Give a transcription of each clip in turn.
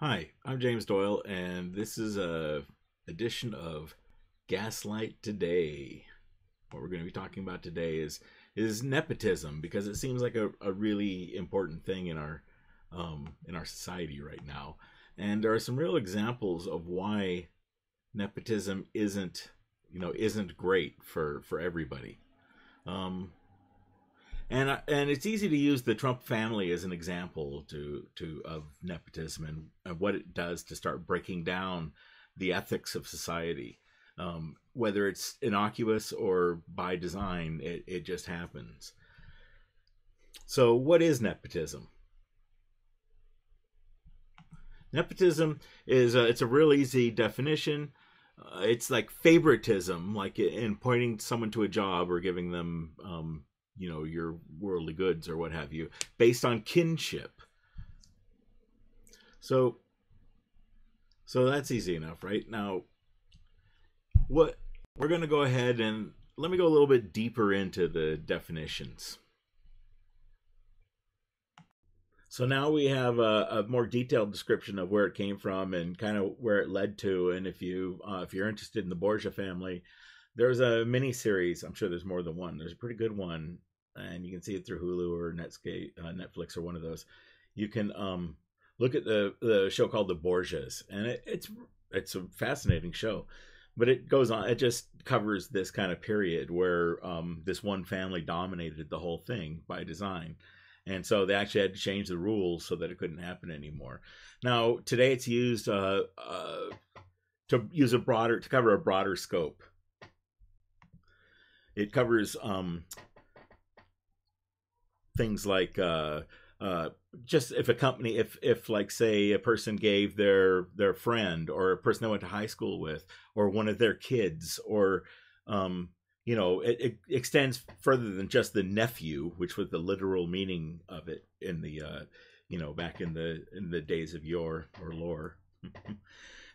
Hi, I'm James Doyle, and this is a edition of Gaslight Today. What we're going to be talking about today is nepotism, because it seems like a really important thing in our society right now, and there are some real examples of why nepotism isn't great for everybody. Um, and it's easy to use the Trump family as an example to of nepotism and what it does to start breaking down the ethics of society. Whether it's innocuous or by design, it just happens. So, what is nepotism? Nepotism is it's a real easy definition. It's like favoritism, like in pointing someone to a job or giving them your worldly goods or what have you, based on kinship. So that's easy enough, right? Now, what we're going to go ahead and let me go a little bit deeper into the definitions. So now we have a more detailed description of where it came from and kind of where it led to. And if you're interested in the Borgia family, there's a mini series. I'm sure there's more than one. There's a pretty good one, and you can see it through Hulu or Netscape, Netflix, or one of those. You can look at the show called The Borgias, and it's a fascinating show. But it goes on. It just covers this kind of period where this one family dominated the whole thing by design. And so they actually had to change the rules so that it couldn't happen anymore. Now, today it's used to cover a broader scope. It covers things like just if a company, if like say a person gave their friend or a person they went to high school with or one of their kids or it extends further than just the nephew, which was the literal meaning of it in the back in the days of yore or lore.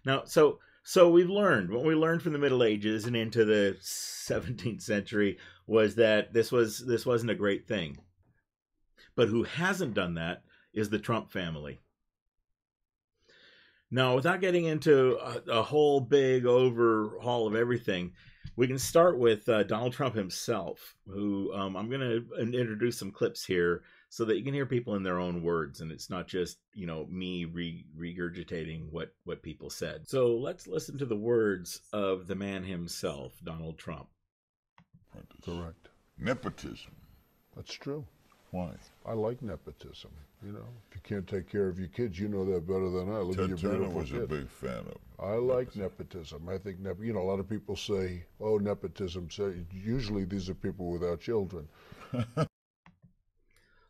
Now, so we've learned what we learned from the Middle Ages and into the 17th century was that this wasn't a great thing. But who hasn't done that is the Trump family. Now, without getting into a whole big overhaul of everything, we can start with Donald Trump himself, who I'm going to introduce some clips here so that you can hear people in their own words, and it's not just me regurgitating what people said. So let's listen to the words of the man himself, Donald Trump. Correct. Nepotism. That's true. Why? I like nepotism. If you can't take care of your kids, you know that better than I. Look at your Ted Turner beautiful was kid. a big fan of. I like nepotism. I think a lot of people say, "Oh, nepotism." So usually these are people without children.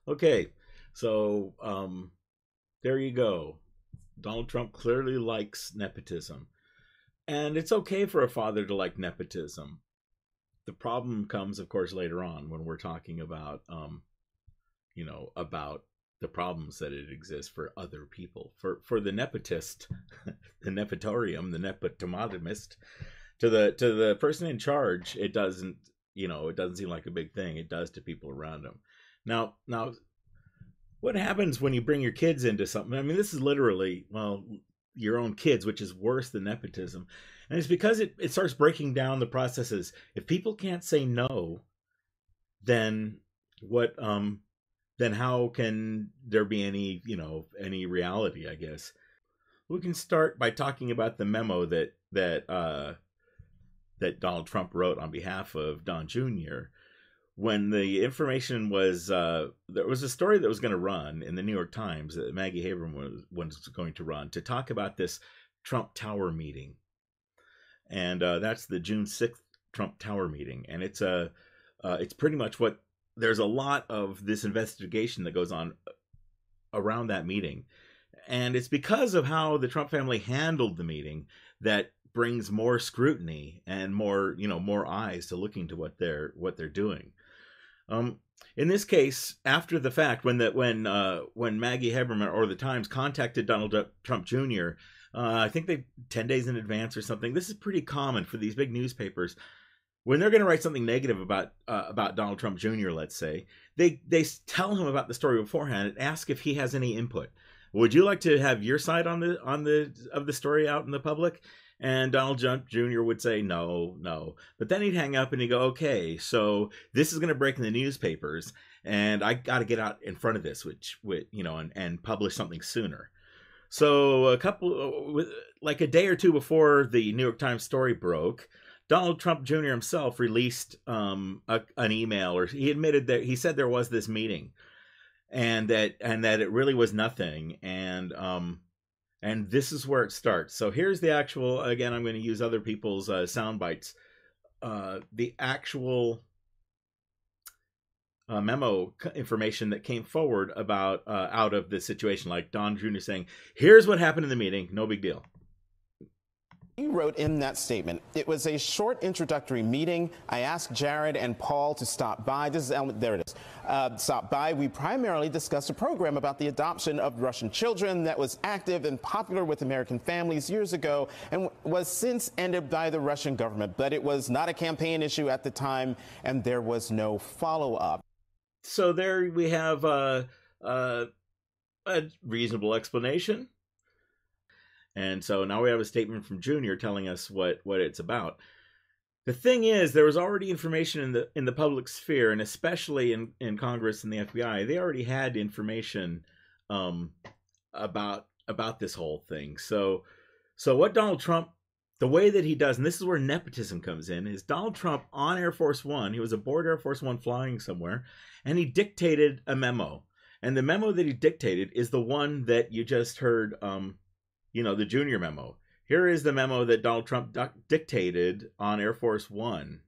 Okay, so there you go. Donald Trump clearly likes nepotism, and it's okay for a father to like nepotism. The problem comes, of course, later on when we're talking about about the problems that it exists for other people. For the nepotist, the nepotorium, the nepotomatomist, to the person in charge, it doesn't seem like a big thing. It does to people around him. Now, what happens when you bring your kids into something? I mean, this is literally, your own kids, which is worse than nepotism. And it's because it starts breaking down the processes. If people can't say no, then what then how can there be any reality, I guess? We can start by talking about the memo that Donald Trump wrote on behalf of Don Jr. When the information was there was a story that was going to run in the New York Times that Maggie Haberman was going to run to talk about this Trump Tower meeting. And that's the June 6th Trump Tower meeting. And it's pretty much there's a lot of this investigation that goes on around that meeting. And it's because of how the Trump family handled the meeting that brings more scrutiny and more eyes to looking to what they're doing. In this case, after the fact, when Maggie Haberman or the Times contacted Donald Trump Jr., I think 10 days in advance or something. This is pretty common for these big newspapers. When they're going to write something negative about Donald Trump Jr., let's say, they tell him about the story beforehand and ask if he has any input. Would you like to have your side on the story out in the public? And Donald Trump Jr. would say, no, no. But then he'd hang up and he'd go, okay, so this is going to break in the newspapers, and I got to get out in front of this, and publish something sooner. So like a day or two before the New York Times story broke, Donald Trump Jr. himself released an email, or he admitted that he said there was this meeting, and that it really was nothing, and this is where it starts. So here's the actual, again, I'm going to use other people's sound bites. The actual memo information that came forward about out of this situation, like Don Jr. saying, here's what happened in the meeting, no big deal. He wrote in that statement, it was a short introductory meeting. I asked Jared and Paul to stop by. This is, there it is. Stop by. We primarily discussed a program about the adoption of Russian children that was active and popular with American families years ago and was since ended by the Russian government. But it was not a campaign issue at the time, and there was no follow-up. So there we have a reasonable explanation. And so now we have a statement from Junior telling us what it's about. The thing is, there was already information in the public sphere, and especially in Congress and the FBI. They already had information about this whole thing. So what Donald Trump, the way that he does, and this is where nepotism comes in, is Donald Trump on Air Force One. He was aboard Air Force One flying somewhere, and he dictated a memo. And the memo that he dictated is the one that you just heard. The Junior memo. Here is the memo that Donald Trump dictated on Air Force One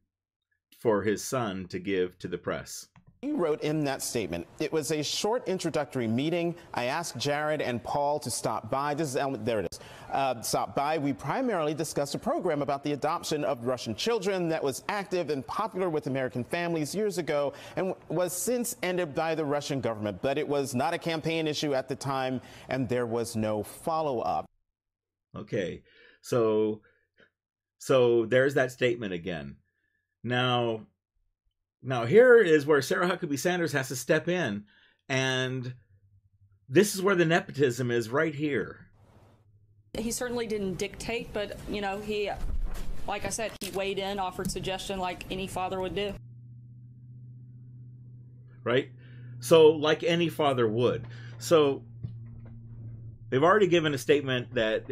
for his son to give to the press. He wrote in that statement, it was a short introductory meeting. I asked Jared and Paul to stop by. This is, there it is. Stop by. We primarily discussed a program about the adoption of Russian children that was active and popular with American families years ago and was since ended by the Russian government. But it was not a campaign issue at the time, and there was no follow-up. Okay, so there's that statement again. Now here is where Sarah Huckabee Sanders has to step in, and this is where the nepotism is right here. He certainly didn't dictate, but he, like I said, he weighed in, offered suggestion like any father would do. Right? So like any father would. So they've already given a statement that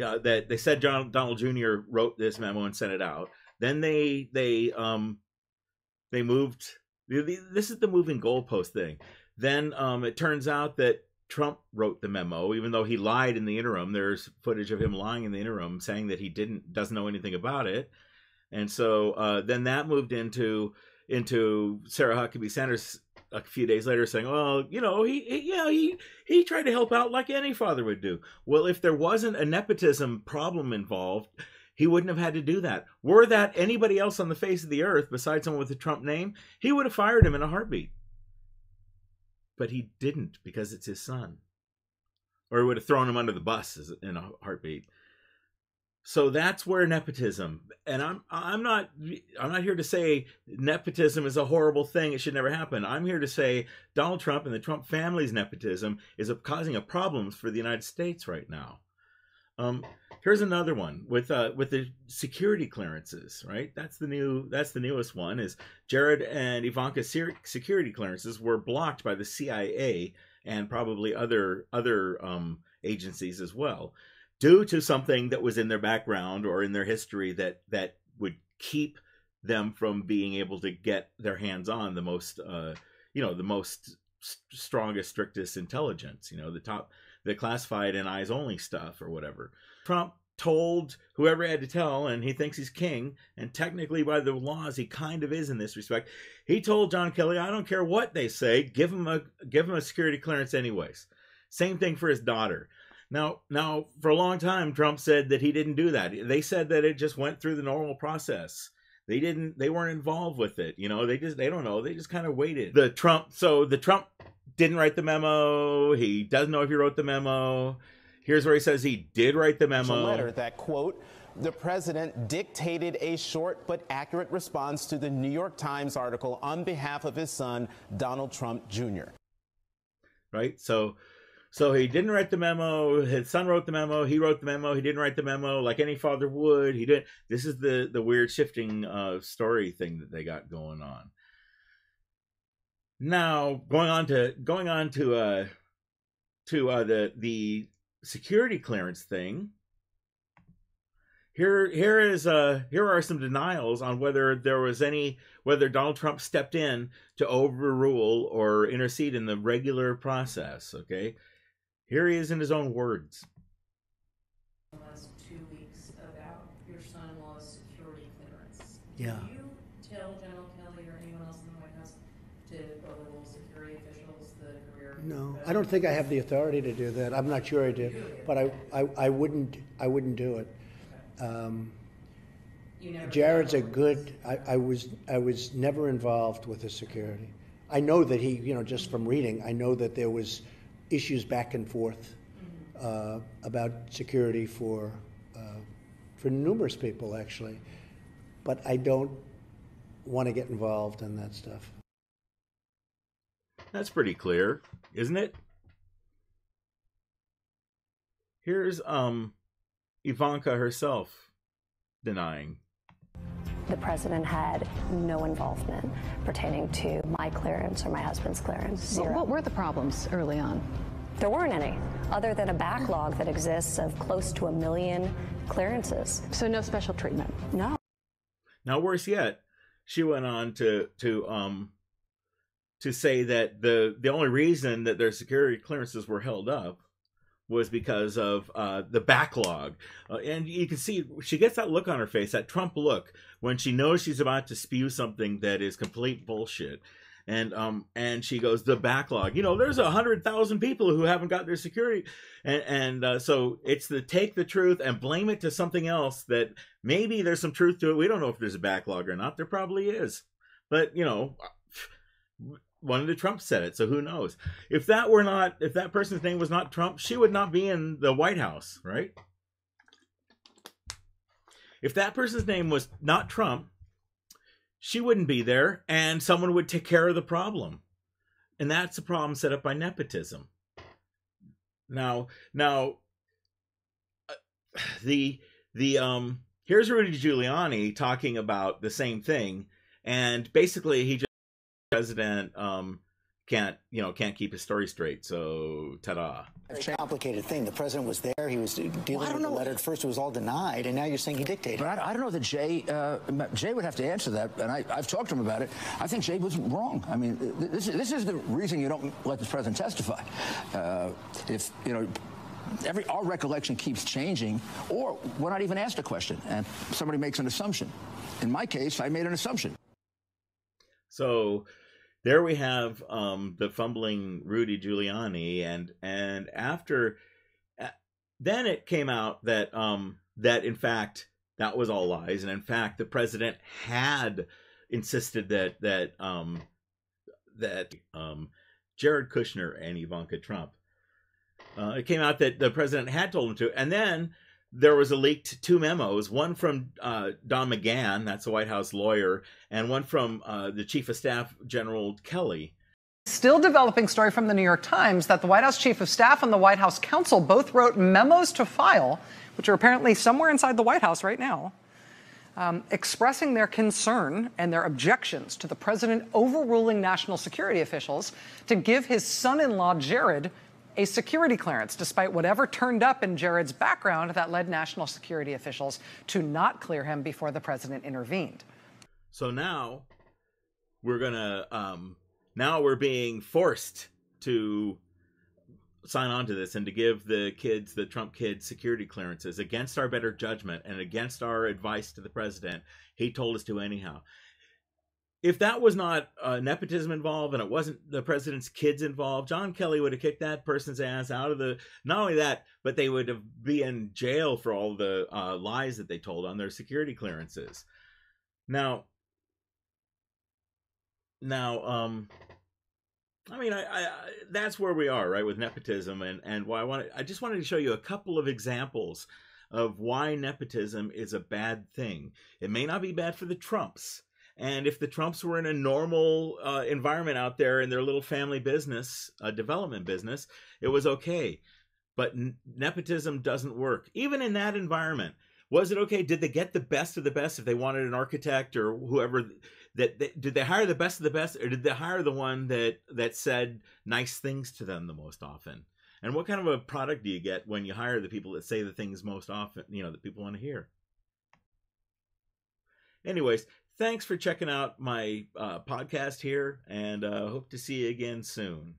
they said Donald Jr. wrote this memo and sent it out. Then they moved. This is the moving goalpost thing. Then it turns out that Trump wrote the memo, even though he lied in the interim. There's footage of him lying in the interim, saying that he doesn't know anything about it. And so then that moved into Sarah Huckabee Sanders a few days later saying, well, he tried to help out like any father would do. Well, if there wasn't a nepotism problem involved, he wouldn't have had to do that. Were that anybody else on the face of the earth besides someone with a Trump name, he would have fired him in a heartbeat. But he didn't, because it's his son. Or he would have thrown him under the bus in a heartbeat. So that's where nepotism, and I'm not here to say nepotism is a horrible thing. It should never happen. I'm here to say Donald Trump and the Trump family's nepotism is causing a problem for the United States right now. Here's another one with the security clearances. Right, that's the newest one. Is Jared and Ivanka's security clearances were blocked by the CIA and probably other agencies as well, due to something that was in their background or in their history that would keep them from being able to get their hands on the most strongest, strictest intelligence, the classified and eyes only stuff or whatever. Trump told whoever had to tell, and he thinks he's king, and technically by the laws he kind of is in this respect. He told John Kelly, I don't care what they say, give him a security clearance anyways. Same thing for his daughter. Now, for a long time, Trump said that he didn't do that. They said that it just went through the normal process. They weren't involved with it. They don't know. They just kind of waited. The Trump didn't write the memo. He doesn't know if he wrote the memo. Here's where he says he did write the memo. A letter that, quote, the president dictated a short but accurate response to the New York Times article on behalf of his son, Donald Trump Jr. Right? So So he didn't write the memo. His son wrote the memo. He wrote the memo. He didn't write the memo like any father would. He didn't. This is the weird shifting story thing that they got going on. Now going on to the security clearance thing. Here are some denials on whether Donald Trump stepped in to overrule or intercede in the regular process. Okay, here he is in his own words. The last 2 weeks about your son-in-law's security clearance. Yeah. Did you tell General Kelly or anyone else in the White House to overrule security officials, the career? No, I don't think I have the authority to do that. I'm not sure I do, but I wouldn't do it. Jared's a good. I was never involved with his security. I know that he, just from reading, I know that there was issues back and forth about security for numerous people, actually. But I don't want to get involved in that stuff. That's pretty clear, isn't it? Here's Ivanka herself denying. The president had no involvement pertaining to my clearance or my husband's clearance. Zero. What were the problems early on? There weren't any, other than a backlog that exists of close to 1 million clearances. So no special treatment? No. Now, worse yet, she went on to say that the only reason that their security clearances were held up was because of the backlog. And you can see she gets that look on her face, that Trump look, when she knows she's about to spew something that is complete bullshit. And she goes, the backlog. There's 100,000 people who haven't got their security. So it's take the truth and blame it to something else that maybe there's some truth to it. We don't know if there's a backlog or not. There probably is. But, one of the Trump said it, so who knows? If that person's name was not Trump, she would not be in the White House, right? If that person's name was not Trump, she wouldn't be there, and someone would take care of the problem. And that's a problem set up by nepotism. Now, here's Rudy Giuliani talking about the same thing, and basically he just president can't keep his story straight. So ta-da. It's a complicated thing. The president was there. He was dealing with the letter. At first, it was all denied, and now you're saying he dictated. But I don't know that Jay would have to answer that, and I've talked to him about it. I think Jay was wrong. I mean, this is the reason you don't let the president testify. If our recollection keeps changing, or we're not even asked a question, and somebody makes an assumption. In my case, I made an assumption. So there we have the fumbling Rudy Giuliani, and after then it came out that that in fact that was all lies, and in fact the president had insisted that Jared Kushner and Ivanka Trump. It came out that the president had told him to, and then there was a leaked 2 memos, one from Don McGahn, that's a White House lawyer, and one from the Chief of Staff, General Kelly. Still developing story from the New York Times that the White House Chief of Staff and the White House counsel both wrote memos to file, which are apparently somewhere inside the White House right now, expressing their concern and their objections to the president overruling national security officials to give his son-in-law, Jared, a security clearance, despite whatever turned up in Jared's background that led national security officials to not clear him before the president intervened. So now we're being forced to sign on to this and to give the Trump kids, security clearances against our better judgment and against our advice to the president. He told us to anyhow. If that was not nepotism involved and it wasn't the president's kids involved, John Kelly would have kicked that person's ass out of the, not only that, but they would have been in jail for all the lies that they told on their security clearances. Now, I mean, I that's where we are, right, with nepotism, and why I just wanted to show you a couple of examples of why nepotism is a bad thing. It may not be bad for the Trumps, And if the Trumps were in a normal environment out there in their little family business, development business, it was okay. But nepotism doesn't work. Even in that environment, was it okay? Did they get the best of the best if they wanted an architect or whoever? Did they hire the best of the best, or did they hire the one that said nice things to them the most often? And what kind of a product do you get when you hire the people that say the things most often, that people want to hear? Anyways, thanks for checking out my podcast here, and hope to see you again soon.